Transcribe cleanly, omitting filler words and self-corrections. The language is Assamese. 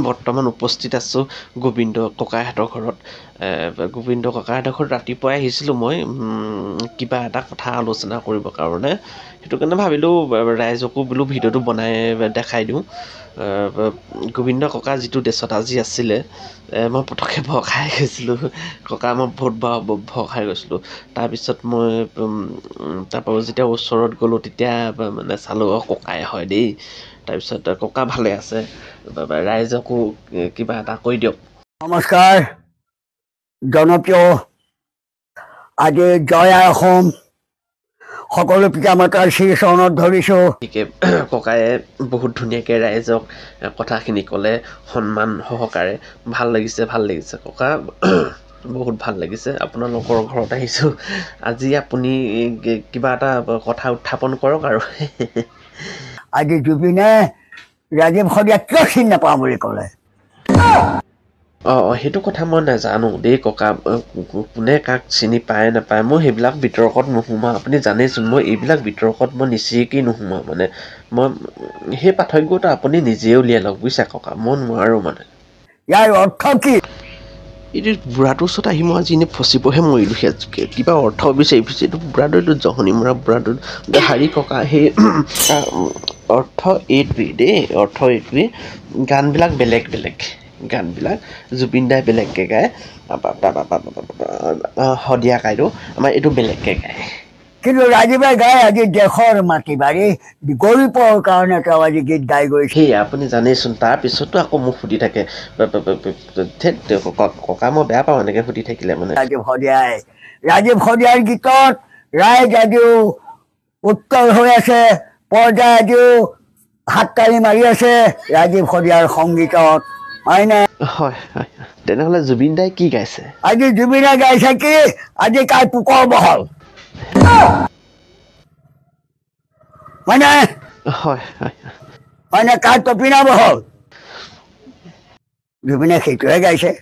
বৰ্তমান উপস্থিত আছোঁ গোবিন্দ ককাহঁতৰ ঘৰত। গোবিন্দ ককাহঁতৰ ঘৰত ৰাতিপুৱাই আহিছিলোঁ মই কিবা এটা কথা আলোচনা কৰিবৰ কাৰণে। সেইটো কাৰণে ভাবিলোঁ ৰাইজকো বোলো ভিডিঅ'টো বনাই দেখাই দিওঁ। গোবিন্দ ককা যিটো ড্ৰেছত আজি আছিলে, মই পটককৈ ভয় খাই গৈছিলোঁ। ককা মই বহুত ভয় খাই গৈছিলোঁ। তাৰপিছত মই তাৰপৰা যেতিয়া ওচৰত গ'লোঁ তেতিয়া মানে চালোঁ ককাই হয় দেই। তাৰপিছত ককা ভালে আছে, ৰাইজকো কিবা এটা কৈ দিয়ক। নমস্কাৰ। জনপ্ৰিয় আজি জয় আই অসম সকলো পিতা মাতাৰ শ্ৰী চৰণত ধৰিছোঁ। ককায়ে বহুত ধুনীয়াকৈ ৰাইজক কথাখিনি ক'লে সন্মান সহকাৰে। ভাল লাগিছে ককা। বহুত ভাল লাগিছে। আপোনালোকৰ ঘৰত আহিছোঁ আজি। আপুনি কিবা এটা কথা উত্থাপন কৰক আৰু। আজি জুবিনে ৰাজীৱ শদিয়াক কিয় চিনি নাপাওঁ বুলি ক'লে? সেইটো কথা মই নাজানো দেই ককা। কোনে কাক চিনি পায় নাপায় মই সেইবিলাক বিতৰ্কত নোসোমাওঁ। আপুনি জানেইচোন মই এইবিলাক বিতৰ্কত মই নিশ্চিতকৈ নোসোমাওঁ। মানে মই সেই পাৰ্থক্যটো আপুনি নিজেই উলিয়াই লওক বুজিছে ককা। মই নোৱাৰোঁ মানে। ইয়াৰ অৰ্থ কি? এইটো বুঢ়াটোৰ ওচৰত আহি মই আজি এনেই ফচিবহে মৰিলোঁ। সেয়া কিবা অৰ্থ বিচাৰি ফুৰিছে। এইটো বুঢ়াটো, এইটো জহনি মৰা বুঢ়াটো। হাৰি ককা সেই অৰ্থ এইটোৱেই দেই। অৰ্থ এইটোৱেই, গানবিলাক বেলেগ বেলেগ। গানবিলাক জুবিন দাই বেলেগকৈ গায়, শদিয়া কাইদেউ আমাৰ এইটো বেলেগকৈ গায়। কিন্তু ৰাজীৱে গায় আজি দেশৰ মাটি বাৰী গৰীবৰ কাৰণে তেওঁ আজি গীত গাই গৈছে। সেয়া আপুনি জানেইচোন। তাৰপিছতো আকৌ মোক সুধি থাকে। ককা মই বেয়া পাওঁ এনেকৈ সুধি থাকিলে মানে। ৰাজীৱ শদিয়াৰ গীতত ৰাইজ আজিও উত্তৰ হৈ আছে, পৰ্যায় আজিও হাত তালি মাৰি আছে ৰাজীৱ শদিয়াৰ সংগীতত, হয়নে? হয়। তেনেহ'লে জুবিন দাই কি গাইছে? আজি জুবিনে গাইছে কি? আজি কাৰ পোকৰ বহল, হয়নে? হয়। হয়নে? কাৰ তপিনা বহল, জুবিনে সেইটোহে গাইছে।